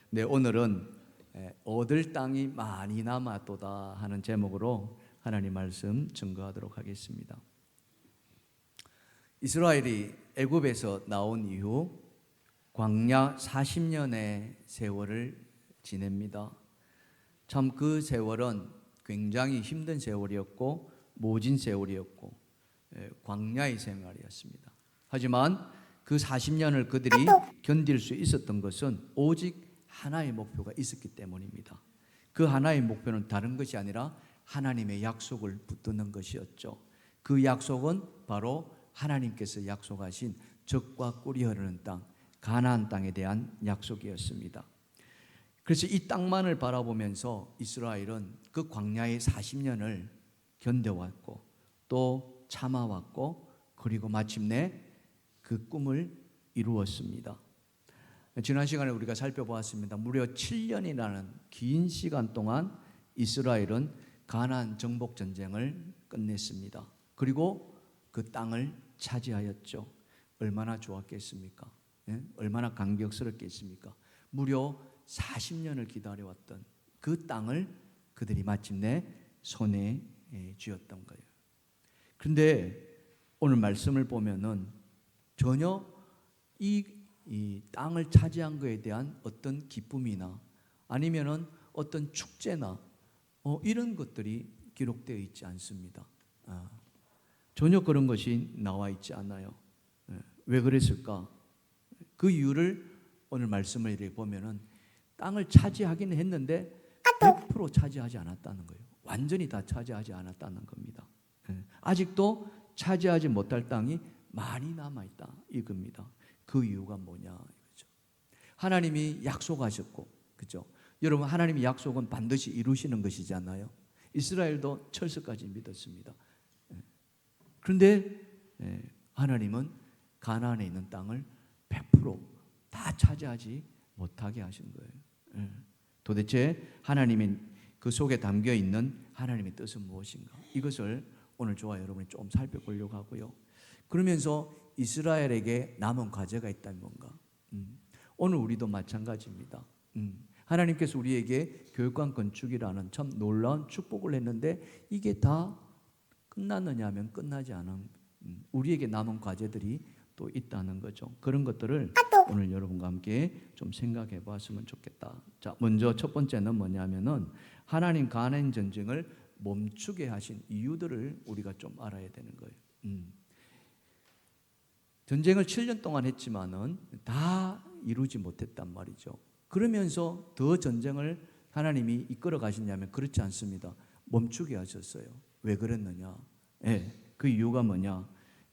네, 오늘은 얻을 땅이 많이 남았도다 하는 제목으로 하나님 말씀 증거하도록 하겠습니다. 이스라엘이 애굽에서 나온 이후 광야 40년의 세월을 지냅니다. 참 그 세월은 굉장히 힘든 세월이었고 모진 세월이었고 광야의 생활이었습니다. 하지만 그 40년을 그들이 견딜 수 있었던 것은 오직 하나의 목표가 있었기 때문입니다. 그 하나의 목표는 다른 것이 아니라 하나님의 약속을 붙드는 것이었죠. 그 약속은 바로 하나님께서 약속하신 젖과 꿀이 흐르는 땅, 가나안 땅에 대한 약속이었습니다. 그래서 이 땅만을 바라보면서 이스라엘은 그 광야의 40년을 견뎌왔고 또 참아왔고 그리고 마침내 그 꿈을 이루었습니다. 지난 시간에 우리가 살펴보았습니다. 무려 7년이라는 긴 시간 동안 이스라엘은 가나안 정복 전쟁을 끝냈습니다. 그리고 그 땅을 차지하였죠. 얼마나 좋았겠습니까? 얼마나 감격스럽겠습니까? 무려 40년을 기다려왔던 그 땅을 그들이 마침내 손에 쥐었던 거예요. 그런데 오늘 말씀을 보면은 전혀 이 땅을 차지한 것에 대한 어떤 기쁨이나 아니면은 어떤 축제나 이런 것들이 기록되어 있지 않습니다. 전혀 그런 것이 나와 있지 않아요. 왜 그랬을까? 그 이유를 오늘 말씀을 이렇게 보면은 땅을 차지하긴 했는데 100% 차지하지 않았다는 거예요. 완전히 다 차지하지 않았다는 겁니다. 아직도 차지하지 못할 땅이 많이 남아있다 이겁니다. 그 이유가 뭐냐 이거죠. 하나님이 약속하셨고, 그죠? 여러분, 하나님의 약속은 반드시 이루시는 것이잖아요. 이스라엘도 철석까지 믿었습니다. 그런데 하나님은 가나안에 있는 땅을 100%다 차지하지 못하게 하신 거예요. 도대체 하나님의 그 속에 담겨 있는 하나님의 뜻은 무엇인가? 이것을 오늘 저와 여러분이 좀 살펴보려고 하고요. 그러면서 이스라엘에게 남은 과제가 있다면 뭔가? 오늘 우리도 마찬가지입니다. 하나님께서 우리에게 교육관 건축이라는 참 놀라운 축복을 했는데 이게 다 끝났느냐 하면 끝나지 않은 우리에게 남은 과제들이 또 있다는 거죠. 그런 것들을 오늘 여러분과 함께 좀 생각해 보았으면 좋겠다. 자, 먼저 첫 번째는 뭐냐면은 하나님 가나안 전쟁을 멈추게 하신 이유들을 우리가 좀 알아야 되는 거예요. 전쟁을 7년 동안 했지만은 다 이루지 못했단 말이죠. 그러면서 더 전쟁을 하나님이 이끌어 가시냐면 그렇지 않습니다. 멈추게 하셨어요. 왜 그랬느냐? 그 이유가 뭐냐?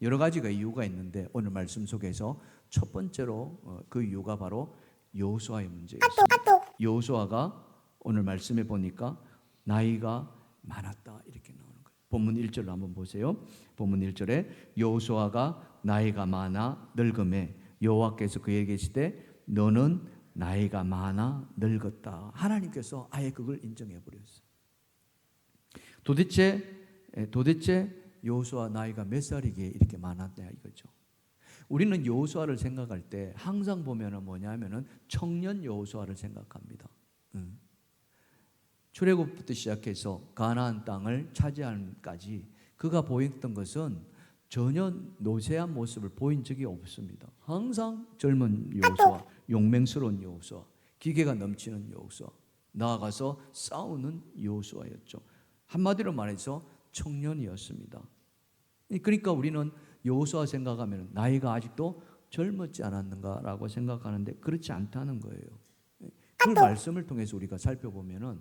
여러 가지가 이유가 있는데 오늘 말씀 속에서 첫 번째로 그 이유가 바로 여호수아의 문제였습니다. 여호수아가 오늘 말씀에 보니까 나이가 많았다 이렇게 나오는 거예요. 본문 1절을 한번 보세요. 본문 1절에 여호수아가 나이가 많아 늙음에 여호와께서 그에게 계시되 너는 나이가 많아 늙었다. 하나님께서 아예 그걸 인정해 버렸어요. 도대체 여호수아 나이가 몇 살이기에 이렇게 많았냐 이거죠. 우리는 여호수아를 생각할 때 항상 보면은 뭐냐면은 청년 여호수아를 생각합니다. 출애굽부터 시작해서 가나안 땅을 차지함까지 그가 보였던 것은 전혀 노쇠한 모습을 보인 적이 없습니다. 항상 젊은 여호수아, 용맹스러운 여호수아, 기계가 넘치는 여호수아, 나아가서 싸우는 여호수아였죠. 한마디로 말해서 청년이었습니다. 그러니까 우리는 여호수아 생각하면 나이가 아직도 젊었지 않았는가라고 생각하는데 그렇지 않다는 거예요. 그 말씀을 통해서 우리가 살펴보면은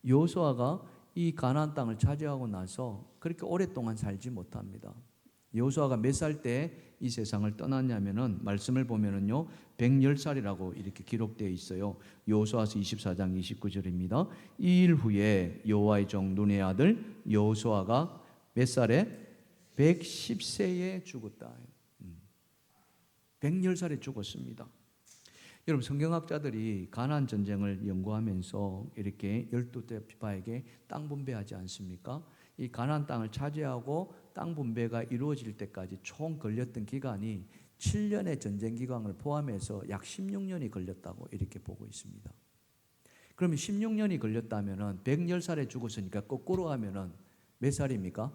여호수아가 이 가나안 땅을 차지하고 나서 그렇게 오랫동안 살지 못합니다. 여호수아가 몇 살 때 이 세상을 떠났냐면은 말씀을 보면은요 110살이라고 이렇게 기록되어 있어요. 여호수아서 24장 29절입니다. 이 일 후에 여호와의 종 눈의 아들 여호수아가 몇 살에? 110세에 죽었다. 110살에 죽었습니다. 여러분, 성경학자들이 가나안 전쟁을 연구하면서 이렇게 12대 지파에게 땅 분배하지 않습니까? 이 가나안 땅을 차지하고 땅 분배가 이루어질 때까지 총 걸렸던 기간이 7년의 전쟁 기간을 포함해서 약 16년이 걸렸다고 이렇게 보고 있습니다. 그러면 16년이 걸렸다면은 110살에 죽었으니까 거꾸로 하면은 몇 살입니까?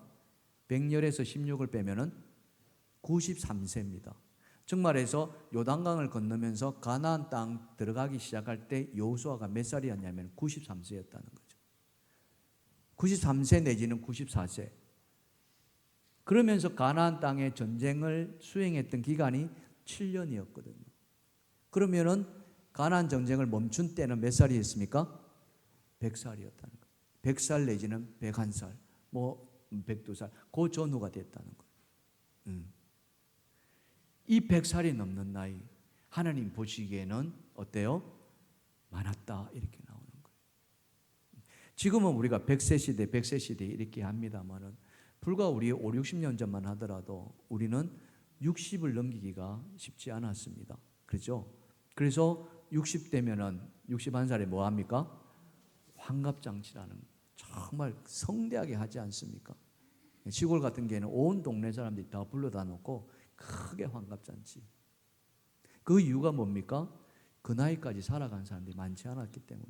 100열에서 16을 빼면은 93세입니다. 즉 말해서 요단강을 건너면서 가나안 땅 들어가기 시작할 때 여호수아가 몇 살이었냐면 93세였다는 거죠. 93세 내지는 94세. 그러면서 가나안 땅의 전쟁을 수행했던 기간이 7년이었거든요. 그러면은 가나안 전쟁을 멈춘 때는 몇 살이었습니까? 100살이었다는 거예요. 100살 내지는 101살, 뭐 102살, 그 전후가 됐다는 거예요. 이 100살이 넘는 나이, 하나님 보시기에는 어때요? 많았다 이렇게 나오는 거예요. 지금은 우리가 100세 시대, 100세 시대 이렇게 합니다만은 불과 우리 5, 60년 전만 하더라도 우리는 60을 넘기기가 쉽지 않았습니다. 그렇죠? 그래서 60대면은 61살에 뭐 합니까? 환갑잔치라는 정말 성대하게 하지 않습니까? 시골 같은 경우에는 온 동네 사람들이 다 불러다 놓고 크게 환갑잔치. 그 이유가 뭡니까? 그 나이까지 살아간 사람들이 많지 않았기 때문에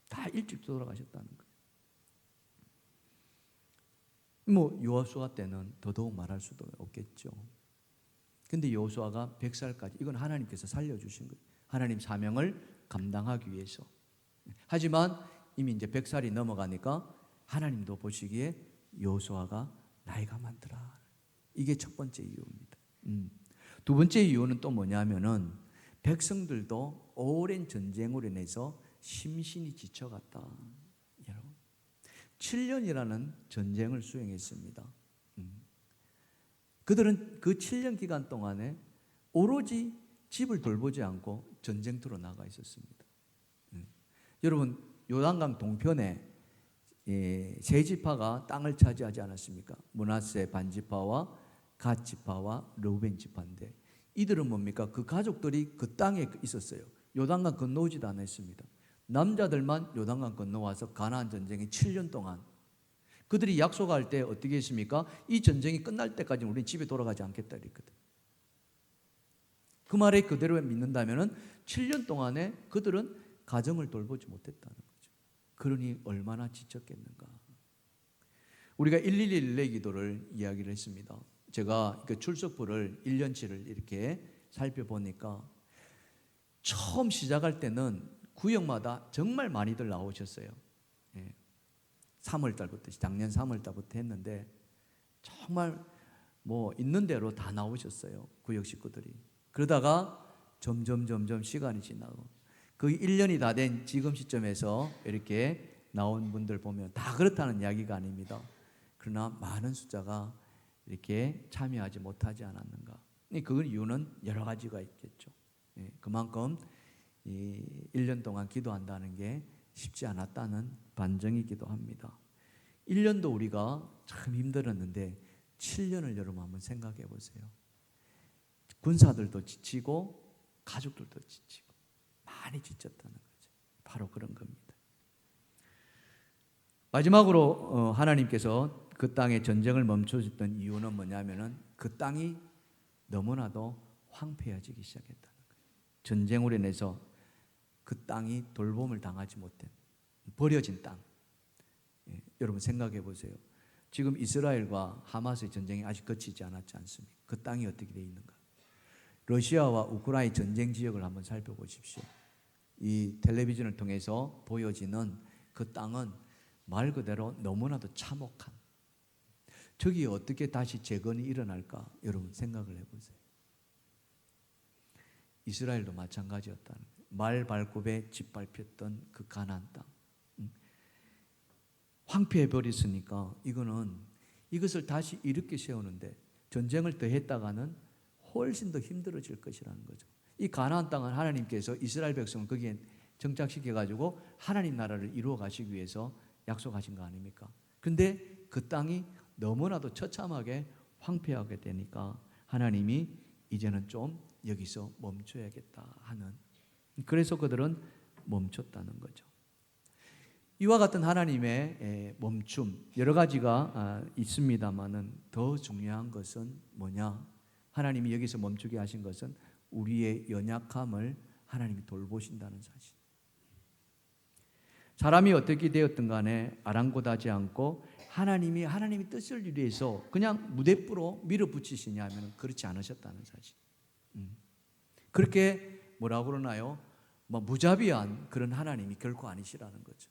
다 일찍 돌아가셨다는 거예요. 뭐 여호수아 때는 더더욱 말할 수도 없겠죠. 근데 여호수아가 100살까지 이건 하나님께서 살려주신 거예요. 하나님 사명을 감당하기 위해서. 하지만 이미 이제 100살이 넘어가니까 하나님도 보시기에 여호수아가 나이가 많더라. 이게 첫 번째 이유입니다. 두 번째 이유는 또 뭐냐면은 백성들도 오랜 전쟁으로 인해서 심신이 지쳐갔다. 여러분, 7년이라는 전쟁을 수행했습니다. 그들은 그 7년 기간 동안에 오로지 집을 돌보지 않고 전쟁터로 나가 있었습니다. 여러분, 요단강 동편에 세 지파가 땅을 차지하지 않았습니까? 므낫세 반지파와 갓 지파와 르우벤 지파인데 이들은 뭡니까? 그 가족들이 그 땅에 있었어요. 요단강 건너오지도 않았습니다. 남자들만 요단강 건너와서 가나안 전쟁이 7년 동안 그들이 약속할 때 어떻게 했습니까? 이 전쟁이 끝날 때까지 우리는 집에 돌아가지 않겠다 이랬거든. 그 말에 그대로 믿는다면 7년 동안에 그들은 가정을 돌보지 못했다는 거죠. 그러니 얼마나 지쳤겠는가. 우리가 111 기도를 이야기를 했습니다. 제가 그 출석부를 1년치를 이렇게 살펴보니까 처음 시작할 때는 구역마다 정말 많이들 나오셨어요. 3월달부터 작년 3월달부터 했는데 정말 뭐 있는 대로 다 나오셨어요. 구역 식구들이. 그러다가 점점 시간이 지나고 그 1년이 다 된 지금 시점에서 이렇게 나온 분들 보면 다 그렇다는 이야기가 아닙니다. 그러나 많은 숫자가 이렇게 참여하지 못하지 않았는가. 그 이유는 여러 가지가 있겠죠. 그만큼 1년 동안 기도한다는 게 쉽지 않았다는 반증이기도 합니다. 1년도 우리가 참 힘들었는데 7년을 여러분 한번 생각해 보세요. 군사들도 지치고 가족들도 지치고 많이 지쳤다는 거죠. 바로 그런 겁니다. 마지막으로 하나님께서 그 땅에 전쟁을 멈춰줬던 이유는 뭐냐면은 그 땅이 너무나도 황폐해지기 시작했다는 거예요. 전쟁으로 인해서 그 땅이 돌봄을 당하지 못한 버려진 땅. 여러분 생각해 보세요. 지금 이스라엘과 하마스의 전쟁이 아직 거치지 않았지 않습니까? 그 땅이 어떻게 되어 있는가? 러시아와 우크라이나 전쟁 지역을 한번 살펴보십시오. 이 텔레비전을 통해서 보여지는 그 땅은 말 그대로 너무나도 참혹한, 저기 어떻게 다시 재건이 일어날까? 여러분 생각을 해보세요. 이스라엘도 마찬가지였다는 거예요. 말 발굽에 짓밟혔던 그 가나안 땅 황폐해 버렸으니까 이것을 다시 일으켜 세우는데 전쟁을 더 했다가는 훨씬 더 힘들어질 것이라는 거죠. 이 가나안 땅은 하나님께서 이스라엘 백성을 거기에 정착시켜 가지고 하나님 나라를 이루어 가시기 위해서 약속하신 거 아닙니까? 근데 그 땅이 너무나도 처참하게 황폐하게 되니까 하나님이 이제는 좀 여기서 멈춰야겠다 하는, 그래서 그들은 멈췄다는 거죠. 이와 같은 하나님의 멈춤 여러 가지가 있습니다만은 더 중요한 것은 뭐냐? 하나님이 여기서 멈추게 하신 것은 우리의 연약함을 하나님이 돌보신다는 사실. 사람이 어떻게 되었든 간에 아랑곳하지 않고 하나님이 뜻을 위해서 그냥 무대부로 밀어붙이시냐면 그렇지 않으셨다는 사실. 그렇게 뭐라고 그러나요? 뭐 무자비한 그런 하나님이 결코 아니시라는 거죠.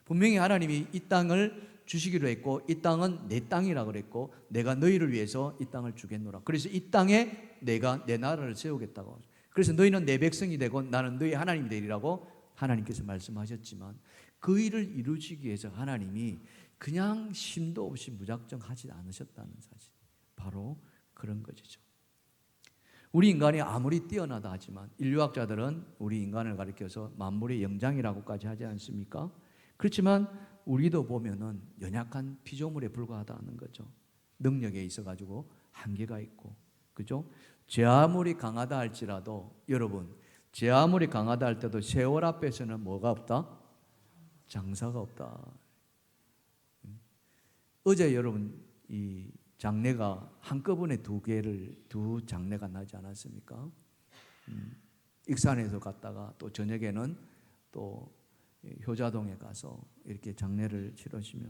분명히 하나님이 이 땅을 주시기로 했고 이 땅은 내 땅이라 그랬고 내가 너희를 위해서 이 땅을 주겠노라. 그래서 이 땅에 내가 내 나라를 세우겠다고 하죠. 그래서 너희는 내 백성이 되고 나는 너희 하나님이 되리라고 하나님께서 말씀하셨지만 그 일을 이루시기 위해서 하나님이 그냥 심도 없이 무작정 하지 않으셨다는 사실. 바로 그런 것이죠. 우리 인간이 아무리 뛰어나다 하지만 인류학자들은 우리 인간을 가리켜서 만물의 영장이라고까지 하지 않습니까? 그렇지만 우리도 보면은 연약한 피조물에 불과하다는 거죠. 능력에 있어 가지고 한계가 있고, 그죠? 제 아무리 강하다 할지라도 여러분, 제 아무리 강하다 할 때도 세월 앞에서는 뭐가 없다? 장사가 없다. 어제 여러분 이 장례가 한꺼번에 두 장례가 나지 않았습니까? 익산에서 갔다가 또 저녁에는 또 효자동에 가서 이렇게 장례를 치르시면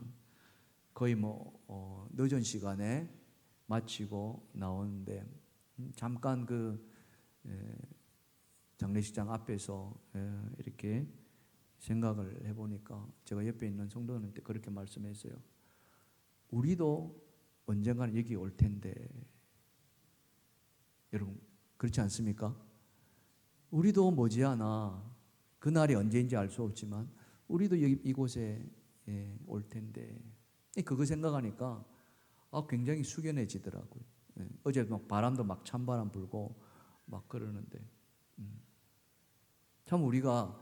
거의 늦은 시간에 마치고 나오는데 잠깐 그 장례식장 앞에서 이렇게 생각을 해보니까 제가 옆에 있는 성도님한테 그렇게 말씀했어요. 우리도 언젠가는 여기 올 텐데 여러분 그렇지 않습니까? 우리도 머지않아 그날이 언제인지 알 수 없지만 우리도 여기 이곳에 올 텐데 그거 생각하니까 굉장히 숙연해지더라고요. 어제 막 바람도 막 찬바람 불고 막 그러는데 참 우리가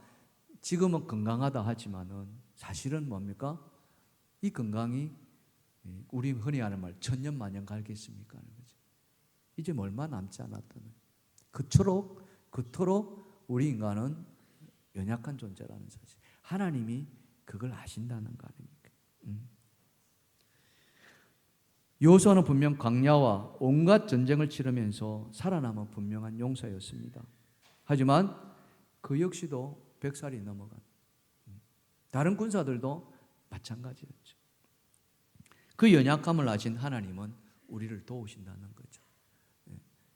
지금은 건강하다 하지만은 사실은 뭡니까? 이 건강이 우리 흔히 하는 말 천년만년 갈겠습니까? 하는 거죠. 이제 얼마 남지 않았다는 그토록 우리 인간은 연약한 존재라는 사실. 하나님이 그걸 아신다는 거 아닙니까? 요소는 분명 광야와 온갖 전쟁을 치르면서 살아남은 분명한 용사였습니다. 하지만 그 역시도 100살이 넘어간 다른 군사들도 마찬가지였죠. 그 연약함을 아신 하나님은 우리를 도우신다는 거죠.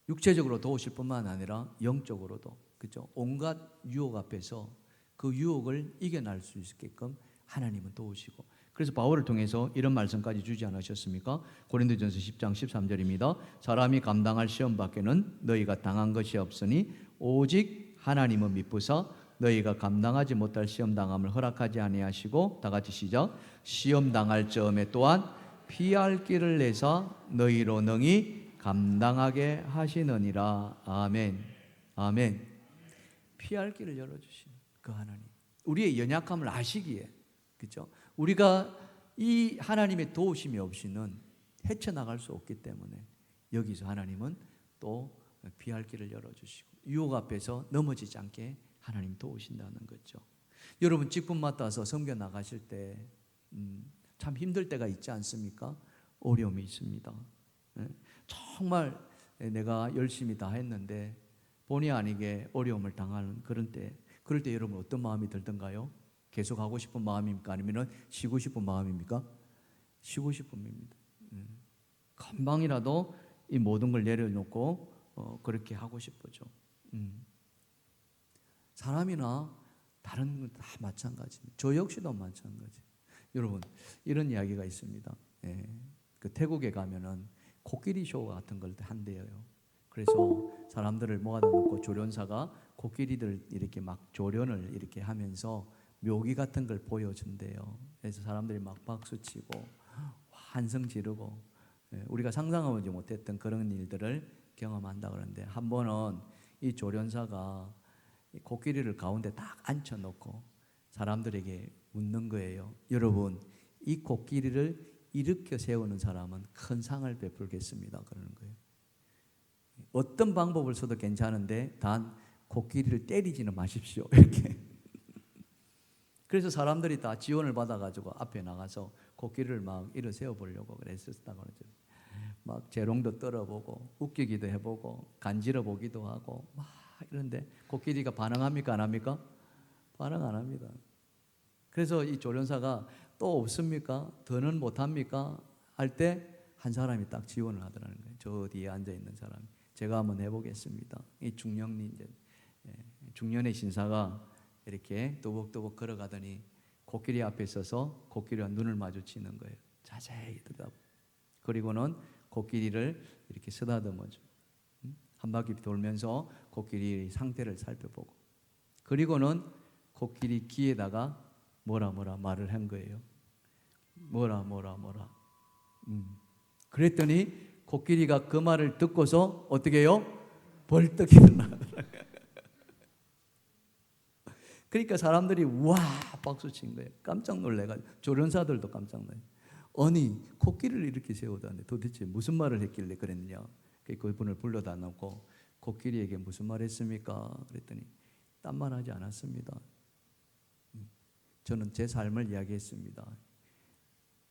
육체적으로 도우실 뿐만 아니라 영적으로도, 그렇죠? 온갖 유혹 앞에서 그 유혹을 이겨낼 수 있게끔 하나님은 도우시고, 그래서 바울을 통해서 이런 말씀까지 주지 않으셨습니까? 고린도전서 10장 13절입니다. 사람이 감당할 시험 밖에는 너희가 당한 것이 없으니 오직 하나님은 미쁘사 너희가 감당하지 못할 시험 당함을 허락하지 아니하시고, 다 같이 시작. 시험 당할 점에 또한 피할 길을 내사 너희로 능히 감당하게 하시느니라. 아멘. 아멘. 피할 길을 열어주시는 그 하나님, 우리의 연약함을 아시기에, 그렇죠? 우리가 이 하나님의 도우심이 없이는 헤쳐나갈 수 없기 때문에 여기서 하나님은 또 피할 길을 열어주시고 유혹 앞에서 넘어지지 않게 하나님 도우신다는 거죠. 여러분 직분 맡아서 섬겨 나가실 때 참 힘들 때가 있지 않습니까? 어려움이 있습니다. 정말 내가 열심히 다 했는데 본의 아니게 어려움을 당하는 그럴 때 여러분 어떤 마음이 들던가요? 계속 하고 싶은 마음입니까? 아니면 쉬고 싶은 마음입니까? 쉬고 싶음입니다. 금방이라도 이 모든 걸 내려놓고 그렇게 하고 싶어죠. 사람이나 다른 건 다 마찬가지입니다. 저 역시도 마찬가지. 여러분 이런 이야기가 있습니다. 그 태국에 가면은 코끼리 쇼 같은 걸 한대요. 그래서 사람들을 모아다 놓고 조련사가 코끼리들 이렇게 막 조련을 이렇게 하면서 묘기 같은 걸 보여준대요. 그래서 사람들이 막 박수치고 환성 지르고 우리가 상상하지 못했던 그런 일들을 경험한다 그러는데, 한 번은 이 조련사가 코끼리를 가운데 딱 앉혀놓고 사람들에게 묻는 거예요. 여러분, 이 코끼리를 일으켜 세우는 사람은 큰 상을 베풀겠습니다. 그러는 거예요. 어떤 방법을 써도 괜찮은데 단 코끼리를 때리지는 마십시오. 이렇게. 그래서 사람들이 다 지원을 받아가지고 앞에 나가서 코끼리를 막 일어 세워 보려고 그랬었다고 그러죠. 막 재롱도 떨어보고 웃기기도 해보고 간지러 보기도 하고 막 이런데 코끼리가 반응합니까 안 합니까? 반응 안 합니다. 그래서 이 조련사가 또 없습니까? 더는 못합니까? 할 때 한 사람이 딱 지원을 하더라는 거예요. 저 뒤에 앉아 있는 사람이. 제가 한번 해보겠습니다. 이 중년이 이제 중년의 신사가 이렇게 또벅또벅 걸어가더니 코끼리 앞에 서서 코끼리와 눈을 마주치는 거예요. 자세히 들여다보고. 그리고는 코끼리를 이렇게 쓰다듬어줘. 한 바퀴 돌면서 코끼리 상태를 살펴보고. 그리고는 코끼리 귀에다가 뭐라 말을 한 거예요. 뭐라. 그랬더니 코끼리가 그 말을 듣고서 어떻게 해요? 벌떡 일어나더라고요. 그러니까 사람들이 와 박수 친 거예요. 깜짝 놀래가지고 조련사들도 깜짝 놀래요. 아니 코끼리를 이렇게 세우다니 도대체 무슨 말을 했길래 그랬느냐. 그분을 불러다 놓고 코끼리에게 무슨 말 했습니까? 그랬더니 딴 말 하지 않았습니다. 저는 제 삶을 이야기했습니다.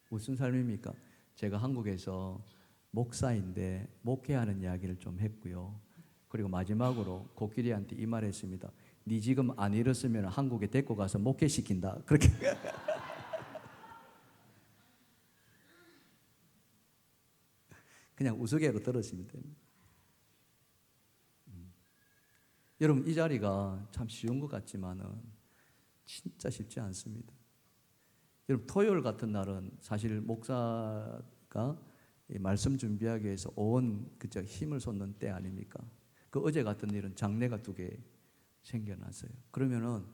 무슨 삶입니까? 제가 한국에서 목사인데 목회하는 이야기를 좀 했고요. 그리고 마지막으로 코끼리한테 이 말 했습니다. 네 지금 안 잃었으면 한국에 데리고 가서 목회시킨다. 그렇게. 그냥 우스개로 들으시면 됩니다. 여러분 이 자리가 참 쉬운 것 같지만은 진짜 쉽지 않습니다. 여러분 토요일 같은 날은 사실 목사가 말씀 준비하기 위해서 온 그저 힘을 쏟는 때 아닙니까? 그 어제 같은 일은 장례가 2개 생겨났어요. 그러면은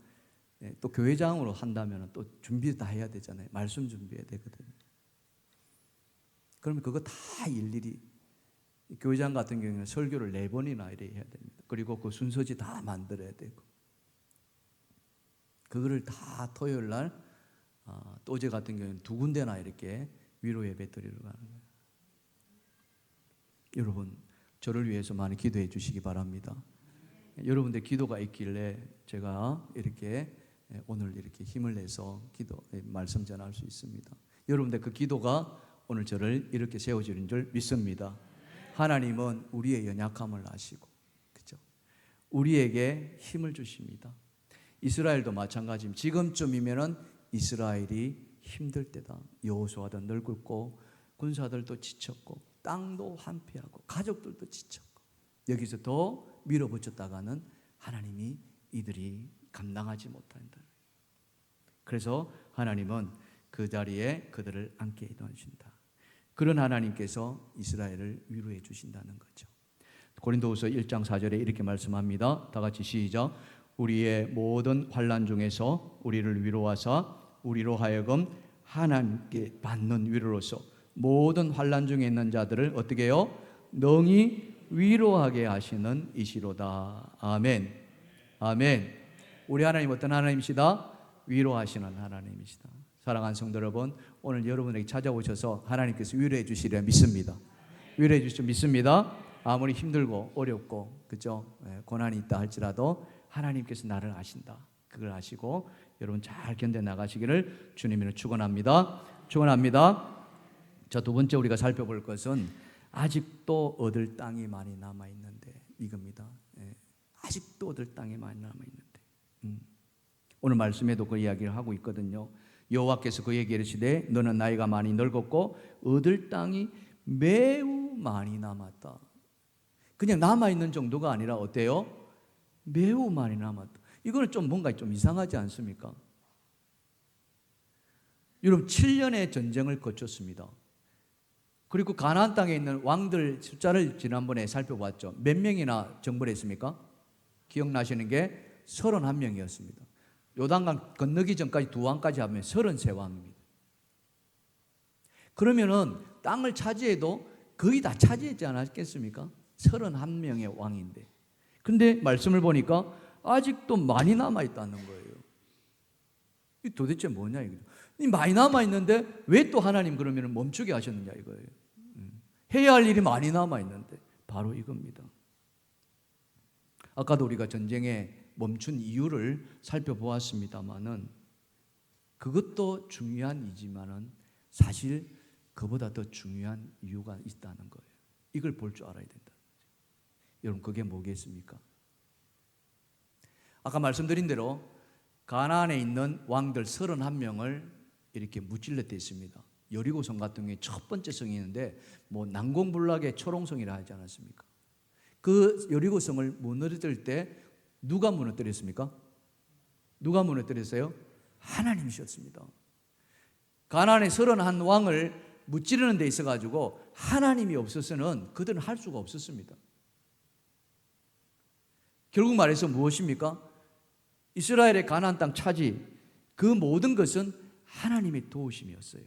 또 교회장으로 한다면은 또 준비 다 해야 되잖아요. 말씀 준비해야 되거든요. 그러면 그거 다 일일이 교회장 같은 경우는 설교를 4번이나 이래 해야 됩니다. 그리고 그 순서지 다 만들어야 되고 그거를 다 토요일 날 또 어제 같은 경우는 2군데나 이렇게 위로 예배 드리러 가는 거예요. 여러분 저를 위해서 많이 기도해 주시기 바랍니다. 여러분들 기도가 있길래 제가 이렇게 오늘 이렇게 힘을 내서 말씀 전할 수 있습니다. 여러분들 그 기도가 오늘 저를 이렇게 세워주는 줄 믿습니다. 하나님은 우리의 연약함을 아시고, 그렇죠? 우리에게 힘을 주십니다. 이스라엘도 마찬가지입니다. 지금쯤이면은 이스라엘이 힘들 때다. 여호수아도 늙었고 군사들도 지쳤고 땅도 한패하고 가족들도 지쳤고 여기서 더 밀어붙였다가는 하나님이 이들이 감당하지 못한다. 그래서 하나님은 그 자리에 그들을 앉게 해놓으신다. 그런 하나님께서 이스라엘을 위로해 주신다는 거죠. 고린도후서 1장 4절에 이렇게 말씀합니다. 다 같이 시작. 우리의 모든 환난 중에서 우리를 위로하사 우리로 하여금 하나님께 받는 위로로서 모든 환난 중에 있는 자들을 어떻게 해요? 능히 위로하게 하시는 이시로다. 아멘. 아멘. 우리 하나님 어떤 하나님이시다? 위로하시는 하나님이시다. 사랑하는 성도 여러분, 오늘 여러분에게 찾아오셔서 하나님께서 위로해 주시리라 믿습니다. 위로해 주시리라 믿습니다. 아무리 힘들고 어렵고 그죠? 고난이 있다 할지라도 하나님께서 나를 아신다. 그걸 아시고 여러분 잘 견뎌 나가시기를 주님으로 축원합니다. 축원합니다. 자, 2번째 우리가 살펴볼 것은 아직도 얻을 땅이 많이 남아 있는데 이겁니다. 아직도 얻을 땅이 많이 남아 있는데. 오늘 말씀에도 그 이야기를 하고 있거든요. 여호와께서 그에게 이르시되 너는 나이가 많이 늙었고 얻을 땅이 매우 많이 남았다. 그냥 남아 있는 정도가 아니라 어때요? 매우 많이 남았다. 이거는 좀 뭔가 좀 이상하지 않습니까? 여러분 7년의 전쟁을 거쳤습니다. 그리고 가나안 땅에 있는 왕들 숫자를 지난번에 살펴봤죠. 몇 명이나 정벌 했습니까? 기억나시는 게 31명이었습니다. 요단강 건너기 전까지 2왕까지 하면 33왕입니다. 그러면은 땅을 차지해도 거의 다 차지했지 않았겠습니까? 31명의 왕인데. 근데 말씀을 보니까 아직도 많이 남아있다는 거예요. 이 도대체 뭐냐 이거죠. 많이 남아있는데 왜 또 하나님 그러면 멈추게 하셨느냐 이거예요. 해야 할 일이 많이 남아있는데 바로 이겁니다. 아까도 우리가 전쟁에 멈춘 이유를 살펴보았습니다만은 그것도 중요한 이지만은 사실 그보다 더 중요한 이유가 있다는 거예요. 이걸 볼 줄 알아야 된다. 여러분 그게 뭐겠습니까? 아까 말씀드린 대로 가나안에 있는 왕들 31명을 이렇게 무찔렀대 있습니다. 여리고성 같은 경우에 첫 번째 성이 있는데 뭐 난공불락의 초롱성이라 하지 않았습니까? 그 여리고성을 무너뜨릴 때 누가 무너뜨렸습니까? 누가 무너뜨렸어요? 하나님이셨습니다. 가나안의 31왕을 무찌르는 데 있어가지고 하나님이 없어서는 그들은 할 수가 없었습니다. 결국 말해서 무엇입니까? 이스라엘의 가나안 땅 차지, 그 모든 것은 하나님의 도우심이었어요.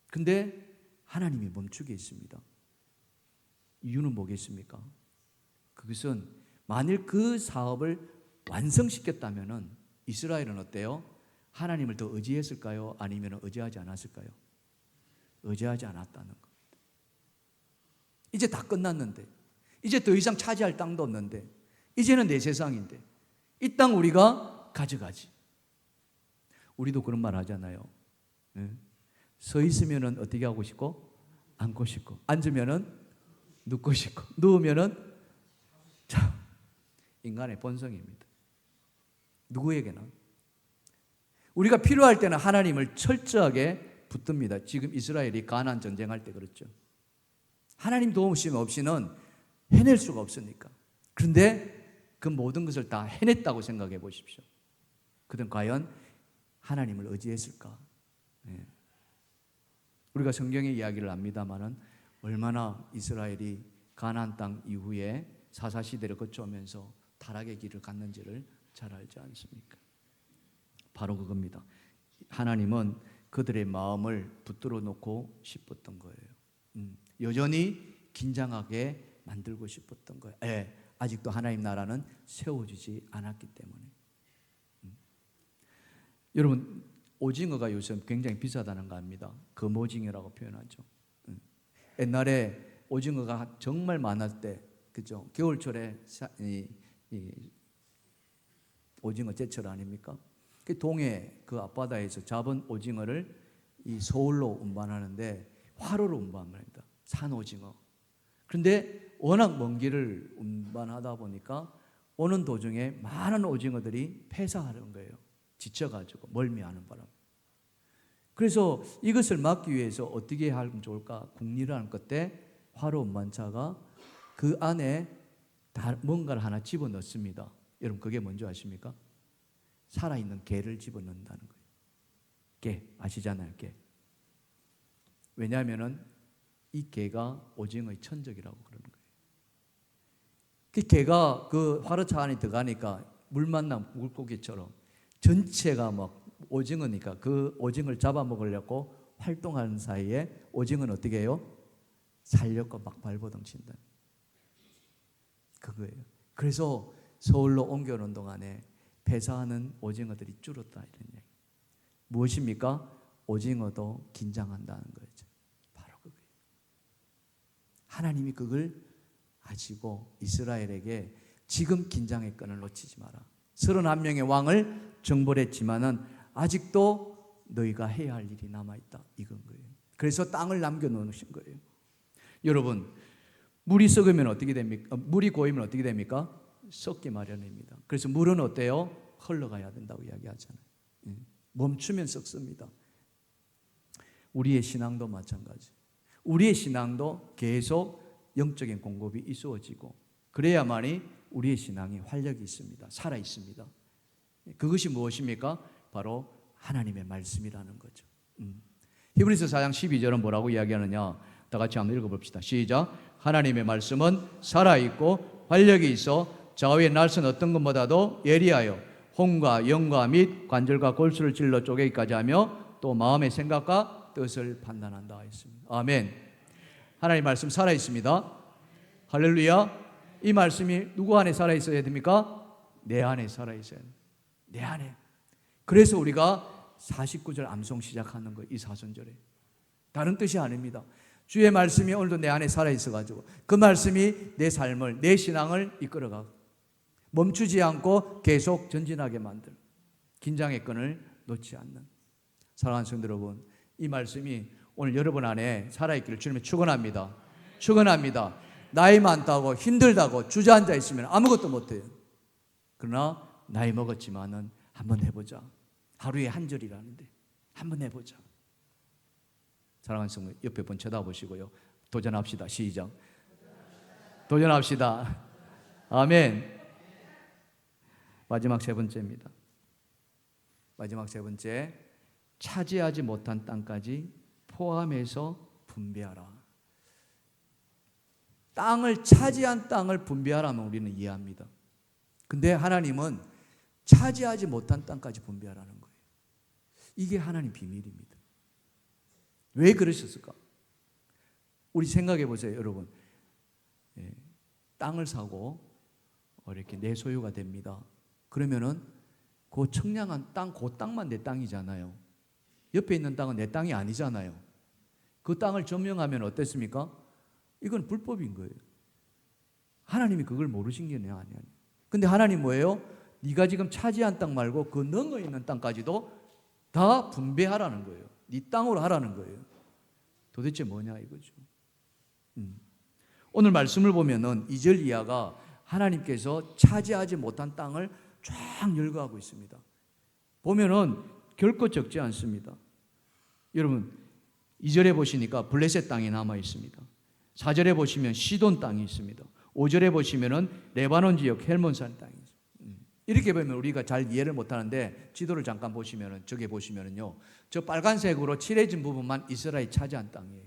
근데 하나님이 멈추게 했습니다. 이유는 뭐겠습니까? 그것은 만일 그 사업을 완성시켰다면 이스라엘은 어때요? 하나님을 더 의지했을까요? 아니면 의지하지 않았을까요? 의지하지 않았다는 겁니다. 이제 다 끝났는데, 이제 더 이상 차지할 땅도 없는데, 이제는 내 세상인데 이 땅 우리가 가져가지. 우리도 그런 말 하잖아요. 서 있으면 어떻게 하고 싶고? 앉고 싶고, 앉으면 눕고 싶고, 누우면 참, 인간의 본성입니다. 누구에게나. 우리가 필요할 때는 하나님을 철저하게 붙듭니다. 지금 이스라엘이 가나안 전쟁할 때 그렇죠. 하나님 도우심 없이는 해낼 수가 없으니까. 그런데 그 모든 것을 다 해냈다고 생각해 보십시오. 그들은 과연 하나님을 의지했을까? 우리가 성경의 이야기를 압니다마는 얼마나 이스라엘이 가나안 땅 이후에 사사시대를 거쳐오면서 타락의 길을 갔는지를 잘 알지 않습니까? 바로 그겁니다. 하나님은 그들의 마음을 붙들어 놓고 싶었던 거예요. 여전히 긴장하게 만들고 싶었던 거예요. 아직도 하나님 나라는 세워지지 않았기 때문에. 여러분, 오징어가 요즘 굉장히 비싸다는 거 압니다. 금오징어라고 표현하죠. 옛날에 오징어가 정말 많을 때, 그죠? 겨울철에 이 오징어 제철 아닙니까? 그 동해 그 앞바다에서 잡은 오징어를 이 서울로 운반하는데 화로로 운반합니다. 산 오징어. 그런데 워낙 먼 길을 운반하다 보니까 오는 도중에 많은 오징어들이 폐사하는 거예요. 지쳐가지고 멀미하는 바람. 그래서 이것을 막기 위해서 어떻게 하면 좋을까? 국리라는 끝에 화로 운반차가 그 안에 뭔가를 하나 집어넣습니다. 여러분 그게 뭔지 아십니까? 살아있는 개를 집어넣는다는 거예요. 개 아시잖아요, 개. 왜냐하면은 이 개가 오징어의 천적이라고 그러는 거예요. 그 개가 그 화로차 안에 들어가니까 물 만난 물고기처럼 전체가 막 오징어니까 그 오징어를 잡아먹으려고 활동하는 사이에 오징어는 어떻게 해요? 살려고 막 발버둥 친다. 그거예요. 그래서 서울로 옮겨오는 동안에 폐사하는 오징어들이 줄었다 이런 얘기. 무엇입니까? 오징어도 긴장한다는 거죠. 바로 그거예요. 하나님이 그걸 아시고 이스라엘에게 지금 긴장의 끈을 놓치지 마라. 31명의 왕을 정벌했지만은 아직도 너희가 해야 할 일이 남아있다. 이건 거예요. 그래서 땅을 남겨놓으신 거예요. 여러분, 물이 썩으면 어떻게 됩니까? 물이 고이면 어떻게 됩니까? 썩기 마련입니다. 그래서 물은 어때요? 흘러가야 된다고 이야기하잖아요. 멈추면 썩습니다. 우리의 신앙도 마찬가지. 우리의 신앙도 계속 영적인 공급이 이루어지고 그래야만이 우리의 신앙이 활력이 있습니다. 살아 있습니다. 그것이 무엇입니까? 바로 하나님의 말씀이라는 거죠. 히브리서 4장 12절은 뭐라고 이야기하느냐? 다 같이 한번 읽어봅시다. 시작. 하나님의 말씀은 살아있고 활력이 있어 좌우의 날선 어떤 것보다도 예리하여 혼과 영과 및 관절과 골수를 찔러 쪼개기까지 하며 또 마음의 생각과 뜻을 판단한다 했습니다. 아멘. 하나님의 말씀 살아있습니다. 할렐루야. 이 말씀이 누구 안에 살아있어야 됩니까? 내 안에 살아있어야 됩니다. 내 안에. 그래서 우리가 49절 암송 시작하는 거예요. 이 사순절에. 다른 뜻이 아닙니다. 주의 말씀이 오늘도 내 안에 살아있어가지고 그 말씀이 내 삶을, 내 신앙을 이끌어가고 멈추지 않고 계속 전진하게 만들, 긴장의 끈을 놓지 않는 사랑하는 성도 여러분, 이 말씀이 오늘 여러분 안에 살아있기를 주님의 축원합니다. 축원합니다. 나이 많다고 힘들다고 주저앉아 있으면 아무것도 못해요. 그러나 나이 먹었지만은 한번 해보자. 하루에 한 절이라는데 한번 해보자. 사랑하는 성도 옆에 분 쳐다보시고요. 도전합시다. 시작. 도전합시다. 아멘. 마지막 세 번째입니다. 마지막 세 번째, 차지하지 못한 땅까지 포함해서 분배하라. 땅을 차지한 땅을 분배하라면 우리는 이해합니다. 근데 하나님은 차지하지 못한 땅까지 분배하라는 거예요. 이게 하나님 비밀입니다. 왜 그러셨을까? 우리 생각해 보세요, 여러분. 땅을 사고 이렇게 내 소유가 됩니다. 그러면은 그 청량한 땅, 그 땅만 내 땅이잖아요. 옆에 있는 땅은 내 땅이 아니잖아요. 그 땅을 점령하면 어땠습니까? 이건 불법인 거예요. 하나님이 그걸 모르신 게 아니에요. 근데 하나님 뭐예요? 네가 지금 차지한 땅 말고 그 넘어 있는 땅까지도 다 분배하라는 거예요. 네 땅으로 하라는 거예요. 도대체 뭐냐 이거죠. 오늘 말씀을 보면은 2절 이하가 하나님께서 차지하지 못한 땅을 쫙 열거하고 있습니다. 보면은 결코 적지 않습니다. 여러분 2절에 보시니까 블레셋 땅이 남아 있습니다. 4절에 보시면 시돈 땅이 있습니다. 5절에 보시면은 레바논 지역 헬몬산 땅이 있습니다. 이렇게 보면 우리가 잘 이해를 못하는데 지도를 잠깐 보시면은 저기 보시면은요, 저 빨간색으로 칠해진 부분만 이스라엘이 차지한 땅이에요.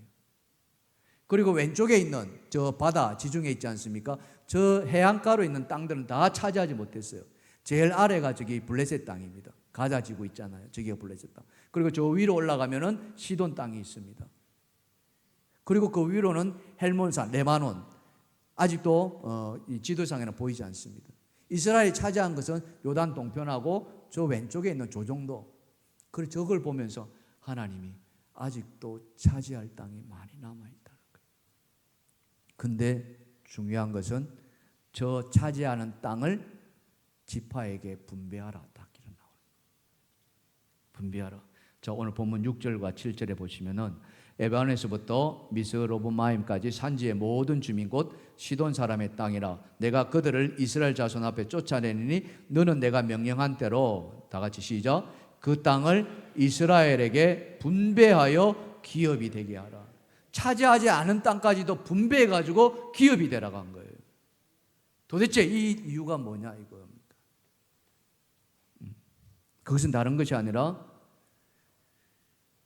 그리고 왼쪽에 있는 저 바다 지중해 있지 않습니까? 저 해안가로 있는 땅들은 다 차지하지 못했어요. 제일 아래가 저기 블레셋 땅입니다. 가자 지구 있잖아요. 저기가 블레셋 땅. 그리고 저 위로 올라가면은 시돈 땅이 있습니다. 그리고 그 위로는 헬몬산, 레바논. 아직도 이 지도상에는 보이지 않습니다. 이스라엘이 차지한 것은 요단 동편하고 저 왼쪽에 있는 저 정도. 그래서 저걸 보면서 하나님이 아직도 차지할 땅이 많이 남아있다는 거예요. 근데 중요한 것은 저 차지하는 땅을 지파에게 분배하라. 딱 이런 나와요. 분배하라. 자, 오늘 본문 6절과 7절에 보시면은 에바온에서부터 미스로보마임까지 산지의 모든 주민 곧 시돈 사람의 땅이라. 내가 그들을 이스라엘 자손 앞에 쫓아내니 너는 내가 명령한 대로, 다 같이 시작, 그 땅을 이스라엘에게 분배하여 기업이 되게 하라. 차지하지 않은 땅까지도 분배해 가지고 기업이 되라고 한 거예요. 도대체 이 이유가 뭐냐 이겁니다. 그것은 다른 것이 아니라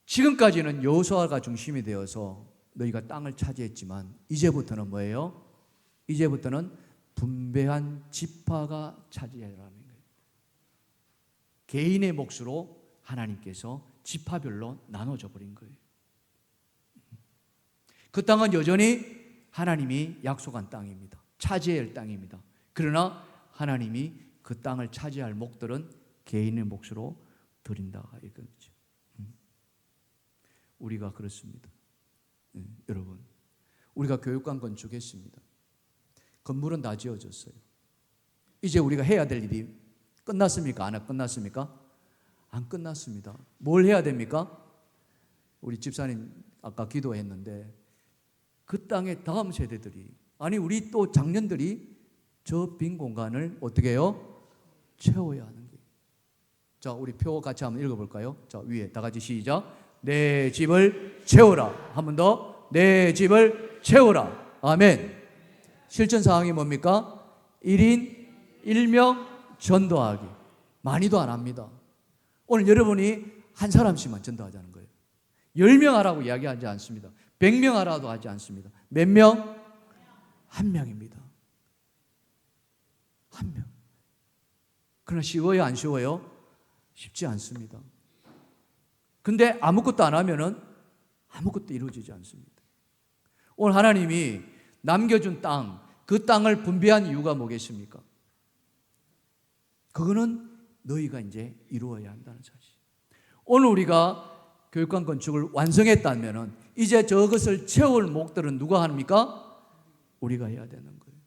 지금까지는 여호수아가 중심이 되어서 너희가 땅을 차지했지만 이제부터는 뭐예요? 이제부터는 분배한 지파가 차지하라는 거예요. 개인의 몫으로 하나님께서 지파별로 나눠져 버린 거예요. 그 땅은 여전히 하나님이 약속한 땅입니다. 차지해야 할 땅입니다. 그러나 하나님이 그 땅을 차지할 몫들은 개인의 몫으로 드린다 이거죠. 우리가 그렇습니다. 여러분, 우리가 교육관 건축했습니다. 건물은 다 지어졌어요. 이제 우리가 해야 될 일이 끝났습니까? 안 끝났습니까? 안 끝났습니다. 뭘 해야 됩니까? 우리 집사님 아까 기도했는데 그 땅의 다음 세대들이, 아니 우리 또 장년들이 저 빈 공간을 어떻게 해요? 채워야 하는 거예요. 자, 우리 표 같이 한번 읽어볼까요? 자, 위에 다 같이 시작. 내 집을 채우라. 한 번 더. 내 집을 채우라. 아멘. 실천 사항이 뭡니까? 1인 1명 전도하기. 많이도 안 합니다. 오늘 여러분이 한 사람씩만 전도하자는 거예요. 10명 하라고 이야기하지 않습니다. 100명 하라도 하지 않습니다. 몇 명? 한 명입니다. 한 명. 그러나 쉬워요? 안 쉬워요? 쉽지 않습니다. 근데 아무것도 안 하면은 아무것도 이루어지지 않습니다. 오늘 하나님이 남겨준 땅, 그 땅을 분배한 이유가 뭐겠습니까? 그거는 너희가 이제 이루어야 한다는 사실. 오늘 우리가 교육관 건축을 완성했다면은 이제 저것을 채울 몫들은 누가 합니까? 우리가 해야 되는 거예요.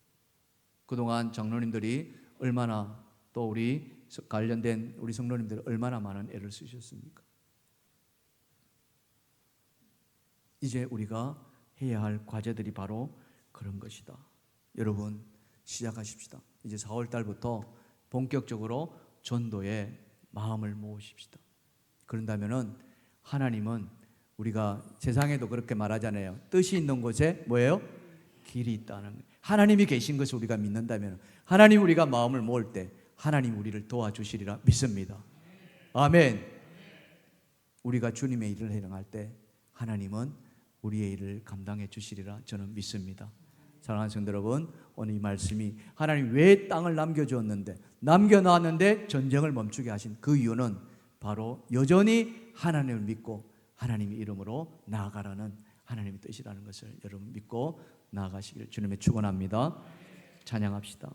그동안 장로님들이 얼마나, 또 우리 관련된 우리 성도님들이 얼마나 많은 애를 쓰셨습니까? 이제 우리가 해야 할 과제들이 바로 그런 것이다. 여러분, 시작하십시다. 이제 4월 달부터 본격적으로 전도에 마음을 모으십시다. 그런다면은 하나님은 우리가 세상에도 그렇게 말하잖아요. 뜻이 있는 곳에 뭐예요? 길이 있다는 거예요. 하나님이 계신 것을 우리가 믿는다면 하나님 우리가 마음을 모을 때 하나님 우리를 도와주시리라 믿습니다. 아멘. 우리가 주님의 일을 행할 때 하나님은 우리의 일을 감당해 주시리라 저는 믿습니다. 사랑하는 성도 여러분, 오늘 이 말씀이 하나님 왜 땅을 남겨주었는데 남겨놨는데 전쟁을 멈추게 하신 그 이유는 바로 여전히 하나님을 믿고 하나님의 이름으로 나아가라는 하나님의 뜻이라는 것을 여러분 믿고 나아가시기를 주님의 축원합니다. 찬양합시다.